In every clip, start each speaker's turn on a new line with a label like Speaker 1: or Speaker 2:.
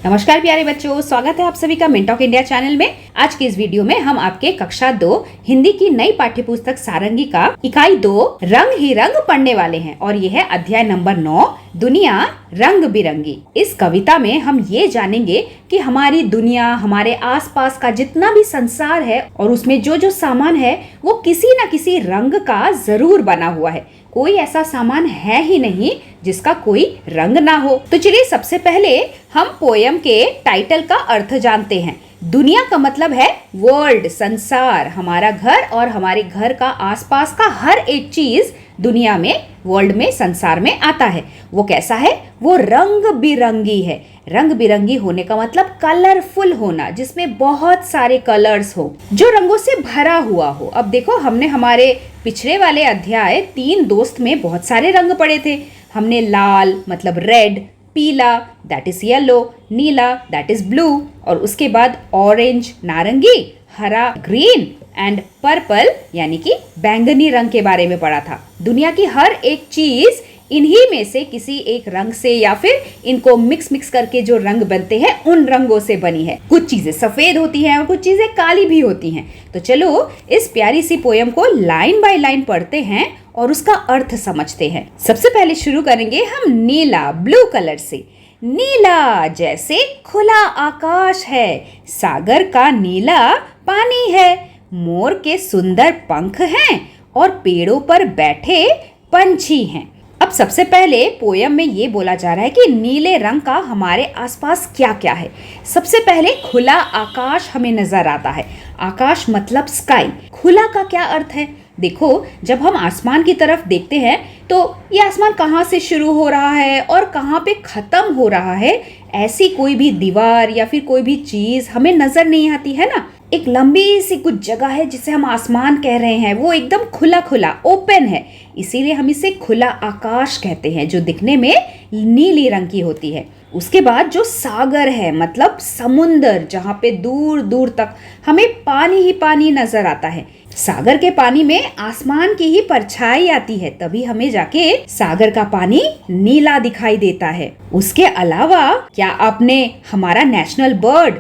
Speaker 1: नमस्कार प्यारे बच्चों, स्वागत है आप सभी का मिंट ऑफ इंडिया चैनल में। आज की इस वीडियो में हम आपके कक्षा 2 हिंदी की नई पाठ्यपुस्तक सारंगी का इकाई 2 रंग ही रंग पढ़ने वाले हैं और ये है अध्याय नंबर 9 दुनिया रंग बिरंगी। इस कविता में हम ये जानेंगे कि हमारी दुनिया, हमारे आसपास का जितना भी संसार है और उसमें जो जो सामान है वो किसी न किसी रंग का जरूर बना हुआ है। कोई ऐसा सामान है ही नहीं जिसका कोई रंग ना हो। तो चलिए सबसे पहले हम पोयम के टाइटल का अर्थ जानते हैं। दुनिया का मतलब है वर्ल्ड, संसार, हमारा घर और हमारे घर का आसपास का हर एक चीज दुनिया में, वर्ल्ड में, संसार में आता है। वो कैसा है? वो रंग बिरंगी है। रंग बिरंगी होने का मतलब कलरफुल होना, जिसमें बहुत सारे कलर्स हो, जो रंगों से भरा हुआ हो। अब देखो, हमने हमारे पिछले वाले अध्याय 3 दोस्त में बहुत सारे रंग पढ़े थे। हमने लाल मतलब रेड, पीला that is yellow, Neela that is blue और उसके बाद ऑरेंज नारंगी, हरा ग्रीन एंड पर्पल यानी कि बैंगनी रंग के बारे में पढ़ा था। दुनिया की हर एक चीज इन्हीं में से किसी एक रंग से या फिर इनको मिक्स करके जो रंग बनते हैं उन रंगों से बनी है। कुछ चीजें सफेद होती हैं और कुछ चीजें काली भी होती हैं। तो चलो इस प्यारी सी पोयम को लाइन बाय लाइन पढ़ते हैं और उसका अर्थ समझते हैं। सबसे पहले शुरू करेंगे हम नीला, ब्लू कलर से। नीला जैसे खुला आकाश है, सागर का नीला पानी है, मोर के सुंदर पंख हैं और पेड़ों पर बैठे पंछी हैं। अब सबसे पहले पोयम में ये बोला जा रहा है कि नीले रंग का हमारे आसपास क्या क्या है। सबसे पहले खुला आकाश हमें नजर आता है। आकाश मतलब स्काई। खुला का क्या अर्थ है? देखो, जब हम आसमान की तरफ देखते हैं तो ये आसमान कहाँ से शुरू हो रहा है और कहाँ पे खत्म हो रहा है, ऐसी कोई भी दीवार या फिर कोई भी चीज हमें नजर नहीं आती है ना। एक लंबी सी कुछ जगह है जिसे हम आसमान कह रहे हैं, वो एकदम खुला खुला ओपन है, इसीलिए हम इसे खुला आकाश कहते हैं, जो दिखने में नीली रंग की होती है। उसके बाद जो सागर है मतलब समुंदर, जहाँ पे दूर दूर तक हमें पानी ही पानी नजर आता है। सागर के पानी में आसमान की ही परछाई आती है, तभी हमें जाके सागर का पानी नीला दिखाई देता है। उसके अलावा क्या आपने हमारा नेशनल बर्ड,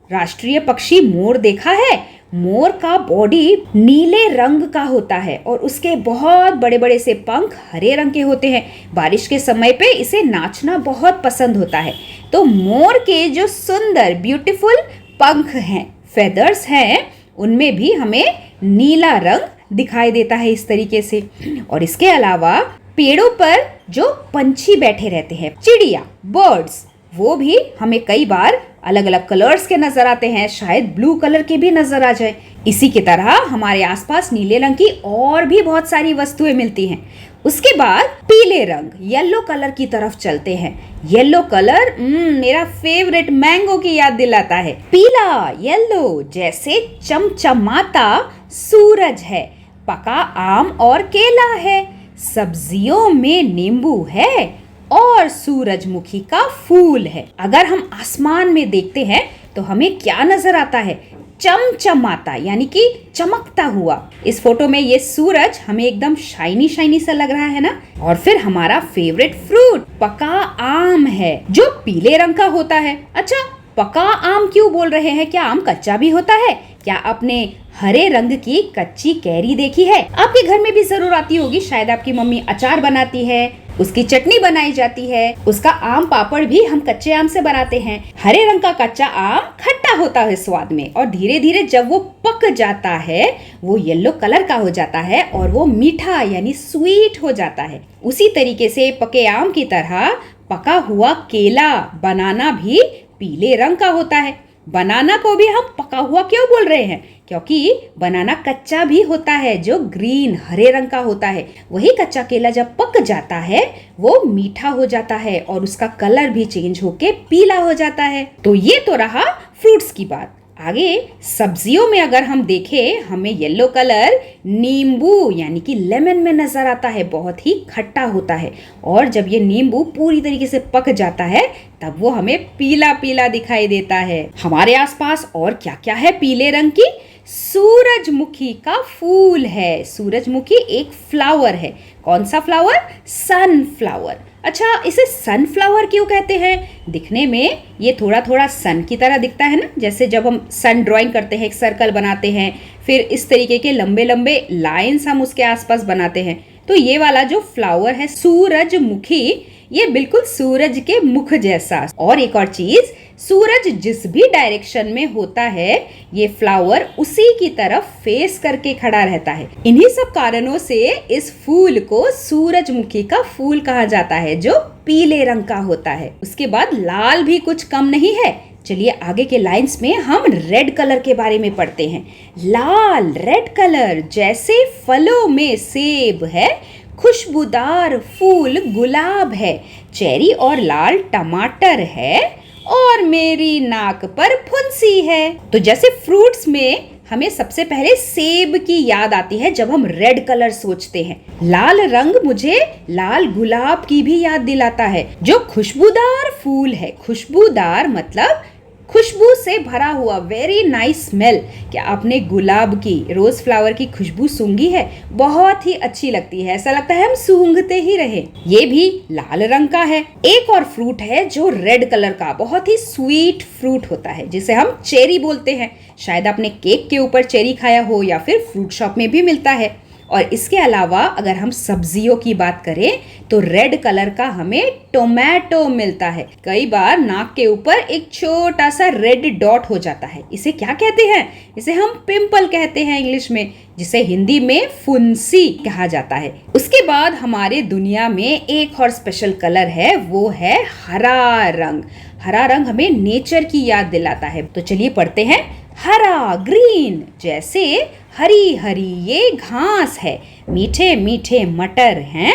Speaker 1: राष्ट्रीय पक्षी मोर देखा है? मोर का बॉडी नीले रंग का होता है और उसके बहुत बड़े बड़े से पंख हरे रंग के होते हैं। बारिश के समय पे इसे नाचना बहुत पसंद होता है। तो मोर के जो सुंदर ब्यूटीफुल पंख हैं, फेदर्स हैं, उनमें भी हमें नीला रंग दिखाई देता है इस तरीके से। और इसके अलावा पेड़ों पर जो पंछी बैठे रहते हैं, चिड़िया, बर्ड्स, वो भी हमें कई बार अलग अलग कलर्स के नजर आते हैं, शायद ब्लू कलर के भी नजर आ जाए। इसी की तरह हमारे आसपास नीले रंग की और भी बहुत सारी वस्तुएं मिलती हैं। उसके बाद पीले रंग, येलो कलर की तरफ चलते हैं। येलो कलर मेरा फेवरेट मैंगो की याद दिलाता है। पीला, येलो जैसे चमचमाता सूरज है, पका आम और केला है, सब्जियों में नींबू है और सूरजमुखी का फूल है। अगर हम आसमान में देखते हैं तो हमें क्या नजर आता है? चमचमाता यानी कि चमकता हुआ। इस फोटो में ये सूरज हमें एकदम शाइनी शाइनी सा लग रहा है ना। और फिर हमारा फेवरेट फ्रूट पका आम है, जो पीले रंग का होता है। अच्छा, पका आम क्यों बोल रहे हैं? क्या आम कच्चा भी होता है? क्या आपने हरे रंग की कच्ची कैरी देखी है? आपके घर में भी जरूर आती होगी, शायद आपकी मम्मी अचार बनाती है, उसकी चटनी बनाई जाती है, उसका आम पापड़ भी हम कच्चे आम से बनाते हैं। हरे रंग का कच्चा आम खट्टा होता है स्वाद में और धीरे धीरे जब वो पक जाता है वो येलो कलर का हो जाता है और वो मीठा यानी स्वीट हो जाता है। उसी तरीके से पके आम की तरह पका हुआ केला, बनाना भी पीले रंग का होता है। बनाना को भी हम पका हुआ क्यों बोल रहे हैं? क्योंकि बनाना कच्चा भी होता है जो ग्रीन हरे रंग का होता है। वही कच्चा केला जब पक जाता है वो मीठा हो जाता है और उसका कलर भी चेंज होके पीला हो जाता है। तो ये तो रहा फ्रूट्स की बात। आगे सब्जियों में अगर हम देखें, हमें येलो कलर नींबू यानी कि लेमन में नजर आता है, बहुत ही खट्टा होता है। और जब ये नींबू पूरी तरीके से पक जाता है तब वो हमें पीला पीला दिखाई देता है। हमारे आसपास और क्या क्या है पीले रंग की? सूरजमुखी का फूल है। सूरजमुखी एक फ्लावर है। कौन सा फ्लावर? सनफ्लावर। अच्छा, इसे सनफ्लावर क्यों कहते हैं? दिखने में ये थोड़ा थोड़ा सन की तरह दिखता है ना, जैसे जब हम सन ड्राइंग करते हैं, एक सर्कल बनाते हैं, फिर इस तरीके के लंबे लंबे लाइंस हम उसके आसपास बनाते हैं। तो ये वाला जो फ्लावर है सूरजमुखी, ये बिल्कुल सूरज के मुख जैसा। और एक और चीज, सूरज जिस भी डायरेक्शन में होता है, ये फ्लावर उसी की तरफ फेस करके खड़ा रहता है। इन्हीं सब कारणों से इस फूल को सूरजमुखी का फूल कहा जाता है, जो पीले रंग का होता है। उसके बाद लाल भी कुछ कम नहीं है। चलिए आगे के लाइंस में हम रेड कलर के बारे में पढ़ते हैं। लाल, रेड कलर, जैसे फलों में सेब है, खुशबूदार फूल गुलाब है, चेरी और लाल टमाटर है, और मेरी नाक पर फुंसी है। तो जैसे फ्रूट्स में हमें सबसे पहले सेब की याद आती है जब हम रेड कलर सोचते हैं। लाल रंग मुझे लाल गुलाब की भी याद दिलाता है, जो खुशबूदार फूल है। खुशबूदार मतलब खुशबू से भरा हुआ, वेरी नाइस स्मेल। क्या आपने गुलाब की, रोज फ्लावर की खुशबू सूंघी है? बहुत ही अच्छी लगती है, ऐसा लगता है हम सूंघते ही रहे। ये भी लाल रंग का है। एक और फ्रूट है जो रेड कलर का, बहुत ही स्वीट फ्रूट होता है, जिसे हम चेरी बोलते हैं। शायद आपने केक के ऊपर चेरी खाया हो, या फिर फ्रूट शॉप में भी मिलता है। और इसके अलावा अगर हम सब्जियों की बात करें तो रेड कलर का हमें टोमेटो मिलता है। कई बार नाक के ऊपर एक छोटा सा रेड डॉट हो जाता है। इसे क्या कहते हैं? इसे हम पिंपल कहते हैं इंग्लिश में, जिसे हिंदी में फुंसी कहा जाता है। उसके बाद हमारे दुनिया में एक और स्पेशल कलर है, वो है हरा रंग। हरा रंग हमें नेचर की याद दिलाता है। तो चलिए पढ़ते हैं। हरा, ग्रीन, जैसे हरी हरी ये घास है, मीठे मीठे मटर हैं,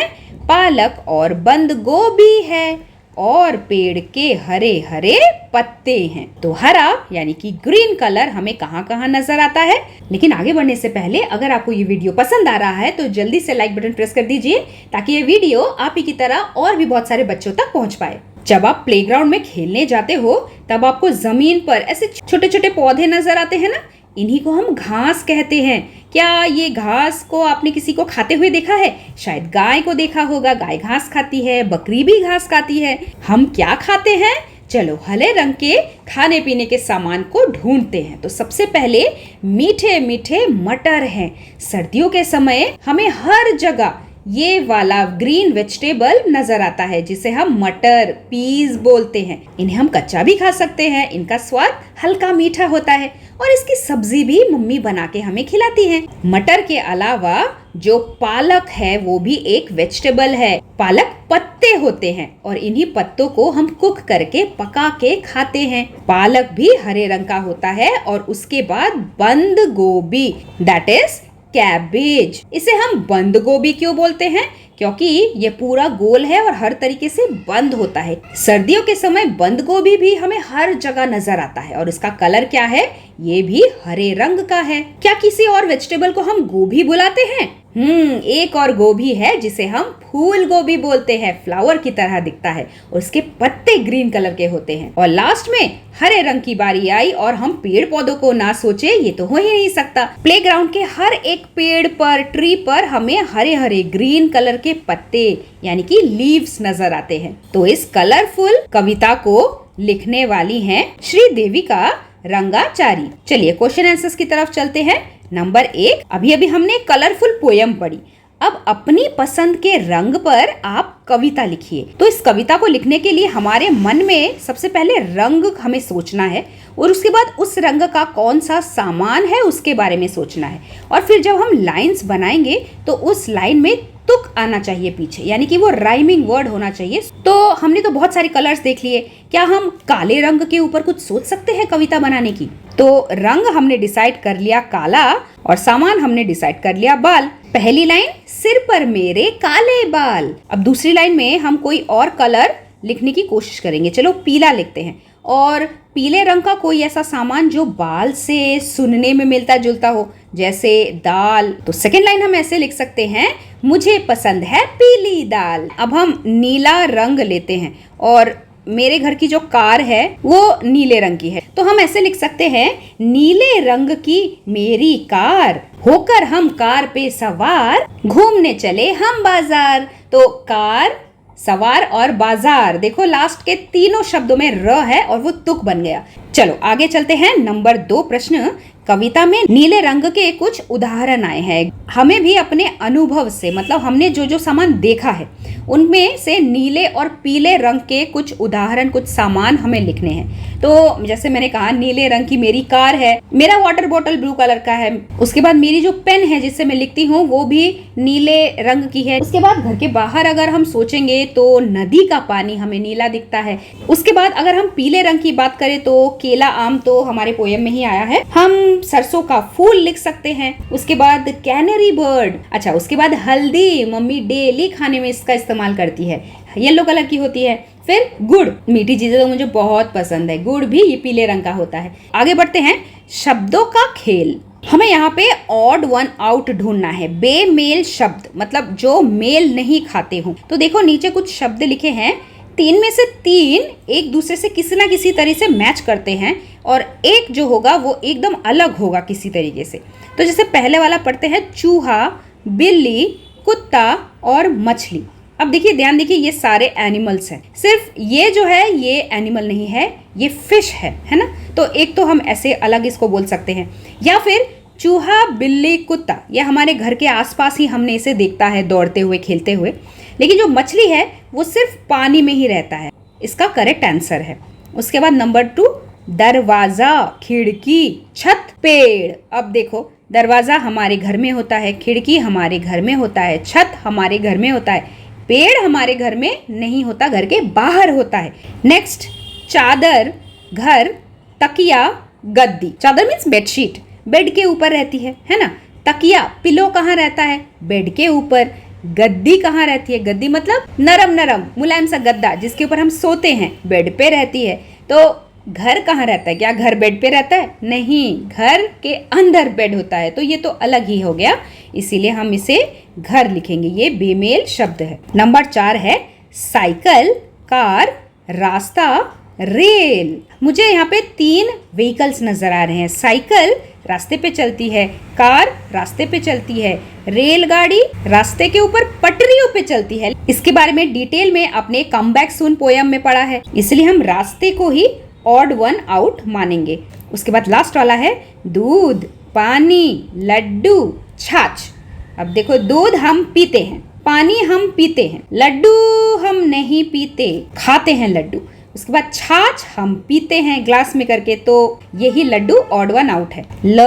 Speaker 1: पालक और बंद गोभी है, और पेड़ के हरे हरे पत्ते हैं। तो हरा यानी कि ग्रीन कलर हमें कहाँ कहाँ नजर आता है। लेकिन आगे बढ़ने से पहले अगर आपको ये वीडियो पसंद आ रहा है तो जल्दी से लाइक बटन प्रेस कर दीजिए, ताकि ये वीडियो आप ही की तरह और भी बहुत सारे बच्चों तक पहुंच पाए। जब आप प्लेग्राउंड में खेलने जाते हो तब आपको जमीन पर ऐसे छोटे छोटे पौधे नजर आते हैं ना, इन्हीं को हम घास कहते हैं। क्या ये घास को आपने किसी को खाते हुए देखा है? शायद गाय को देखा होगा, गाय घास खाती है, बकरी भी घास खाती है। हम क्या खाते हैं? चलो हरे रंग के खाने पीने के सामान को ढूंढते हैं। तो सबसे पहले मीठे मीठे मटर हैं। सर्दियों के समय हमें हर जगह ये वाला ग्रीन वेजिटेबल नजर आता है, जिसे हम मटर, पीज बोलते हैं। इन्हें हम कच्चा भी खा सकते हैं। इनका स्वाद हल्का मीठा होता है, और इसकी सब्जी भी मम्मी बना के हमें खिलाती हैं। मटर के अलावा जो पालक है वो भी एक वेजिटेबल है। पालक पत्ते होते हैं, और इन्हीं पत्तों को हम कुक करके पका के खाते हैं। पालक भी हरे रंग का होता है। और उसके बाद बंद गोभी, दैट इज कैबेज। इसे हम बंद गोभी क्यों बोलते हैं? क्योंकि ये पूरा गोल है और हर तरीके से बंद होता है। सर्दियों के समय बंद गोभी भी हमें हर जगह नजर आता है, और इसका कलर क्या है? ये भी हरे रंग का है। क्या किसी और वेजिटेबल को हम गोभी बुलाते हैं? एक और गोभी है जिसे हम फूल गोभी बोलते हैं। फ्लावर की तरह दिखता है, और उसके पत्ते ग्रीन कलर के होते हैं। और लास्ट में हरे रंग की बारी आई, और हम पेड़ पौधों को ना सोचे, ये तो हो ही नहीं सकता। प्लेग्राउंड के हर एक पेड़ पर, ट्री पर हमें हरे हरे ग्रीन कलर के पत्ते यानी कि लीव्स नजर आते हैं। तो इस कलरफुल कविता को लिखने वाली हैं श्री देविका रंगाचारी। चलिए क्वेश्चन आंसर्स की तरफ चलते हैं। नंबर 1, अभी अभी हमने कलरफुल पोयम पढ़ी। अब अपनी पसंद के रंग पर आप कविता लिखिए। तो इस कविता को लिखने के लिए हमारे मन में सबसे पहले रंग हमें सोचना है, और उसके बाद उस रंग का कौन सा सामान है उसके बारे में सोचना है। और फिर जब हम लाइंस बनाएंगे तो उस लाइन में तुक आना चाहिए पीछे, यानी कि वो राइमिंग वर्ड होना चाहिए। तो हमने तो बहुत सारे कलर्स देख लिए, क्या हम काले रंग के ऊपर कुछ सोच सकते हैं कविता बनाने की? तो रंग हमने डिसाइड कर लिया काला, और सामान हमने डिसाइड कर लिया बाल। पहली लाइन, सिर पर मेरे काले बाल। अब दूसरी लाइन में हम कोई और कलर लिखने की कोशिश करेंगे। चलो पीला लिखते हैं, और पीले रंग का कोई ऐसा सामान जो बाल से सुनने में मिलता जुलता हो, जैसे दाल। तो सेकेंड लाइन हम ऐसे लिख सकते हैं, मुझे पसंद है पीली दाल। अब हम नीला रंग लेते हैं, और मेरे घर की जो कार है वो नीले रंग की है, तो हम ऐसे लिख सकते हैं, नीले रंग की मेरी कार, होकर हम कार पे सवार, घूमने चले हम बाजार। तो कार, सवार और बाजार, देखो लास्ट के तीनों शब्दों में र है और वो तुक बन गया। चलो आगे चलते हैं। नंबर 2 प्रश्न, कविता में नीले रंग के कुछ उदाहरण आए हैं। हमें भी अपने अनुभव से, मतलब हमने जो जो सामान देखा है उनमें से नीले और पीले रंग के कुछ उदाहरण, कुछ सामान हमें लिखने हैं। तो जैसे मैंने कहा, नीले रंग की मेरी कार है, मेरा वाटर बॉटल ब्लू कलर का है, उसके बाद मेरी जो पेन है जिससे मैं लिखती हूँ वो भी नीले रंग की है। उसके बाद घर के बाहर अगर हम सोचेंगे तो नदी का पानी हमें नीला दिखता है। उसके बाद अगर हम पीले रंग की बात करें तो केला, आम तो हमारे पोयम में ही आया है। हम सरसों का फूल लिख सकते हैं। उसके बाद कैनरी बर्ड, अच्छा उसके बाद हल्दी, मम्मी डेली खाने में इसका इस्तेमाल करती है, येलो कलर की होती है। फिर गुड़, मीठी चीजें तो मुझे बहुत पसंद है, गुड़ भी ये पीले रंग का होता है। आगे बढ़ते हैं, शब्दों का खेल। हमें यहाँ पे ऑड वन आउट ढूंढना है, बेमेल शब्द, मतलब जो मेल नहीं खाते हो। तो देखो नीचे कुछ शब्द लिखे हैं, 3 में से 3 एक दूसरे से किसी ना किसी तरह से मैच करते हैं और एक जो होगा वो एकदम अलग होगा किसी तरीके से। तो जैसे पहले वाला पढ़ते हैं, चूहा, बिल्ली, कुत्ता और मछली। अब देखिए, ध्यान देखिए, ये सारे एनिमल्स हैं, सिर्फ ये जो है ये एनिमल नहीं है, ये फिश है ना। तो एक तो हम ऐसे अलग इसको बोल सकते हैं, या फिर चूहा, बिल्ली, कुत्ता, ये हमारे घर के आसपास ही हमने इसे देखता है दौड़ते हुए, खेलते हुए। लेकिन जो मछली है वो सिर्फ पानी में ही रहता है, इसका करेक्ट आंसर है। उसके बाद नंबर 2, दरवाजा, खिड़की, छत, पेड़। अब देखो, दरवाजा हमारे घर में होता है, खिड़की हमारे घर में होता है, छत हमारे घर में होता है, पेड़ हमारे घर में नहीं होता, घर के बाहर होता है। नेक्स्ट, चादर, घर, तकिया, गद्दी। चादर मीन्स बेडशीट, बेड के ऊपर रहती है ना। तकिया, पिलो कहाँ रहता है? बेड के ऊपर। गद्दी कहाँ रहती है? गद्दी मतलब नरम नरम मुलायम सा गद्दा जिसके ऊपर हम सोते हैं, बेड पे रहती है। तो घर कहाँ रहता है? क्या घर बेड पे रहता है? नहीं, घर के अंदर बेड होता है, तो ये तो अलग ही हो गया, इसीलिए हम इसे घर लिखेंगे, ये बेमेल शब्द है। नंबर 4 है साइकिल, कार, रास्ता, रेल। मुझे यहाँ पे 3 व्हीकल्स नजर आ रहे हैं। साइकिल रास्ते पे चलती है, कार रास्ते पे चलती है, रेलगाड़ी रास्ते के ऊपर पटरियों पे चलती है। इसके बारे में डिटेल में अपने कम बैक सून पोयम में पढ़ा है, इसलिए हम रास्ते को ही ऑड वन आउट मानेंगे। उसके बाद लास्ट वाला है दूध, पानी, लड्डू, छाछ। अब देखो, दूध हम पीते हैं, पानी हम पीते हैं, लड्डू हम नहीं पीते, खाते हैं लड्डू। उसके बाद छाछ हम पीते हैं ग्लास में करके, तो यही लड्डू ऑड वन आउट है। ल,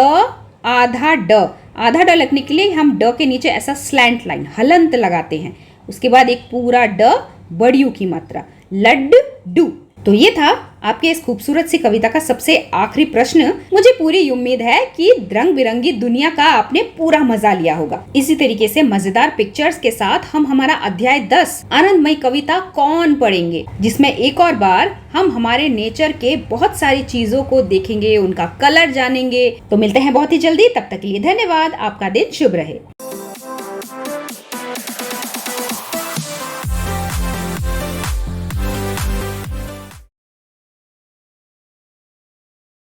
Speaker 1: आधा ड, आधा ड लिखने के लिए हम ड के नीचे ऐसा स्लैंट लाइन, हलंत लगाते हैं। उसके बाद एक पूरा ड, बड़ियों की मात्रा, लड्डू। तो ये था आपके इस खूबसूरत सी कविता का सबसे आखिरी प्रश्न। मुझे पूरी उम्मीद है कि रंग बिरंगी दुनिया का आपने पूरा मजा लिया होगा। इसी तरीके से मजेदार पिक्चर्स के साथ हम हमारा अध्याय 10 आनंदमयी कविता कौन पढ़ेंगे, जिसमें एक और बार हम हमारे नेचर के बहुत सारी चीजों को देखेंगे, उनका कलर जानेंगे। तो मिलते हैं बहुत ही जल्दी, तब तक के लिए धन्यवाद। आपका दिन शुभ रहे।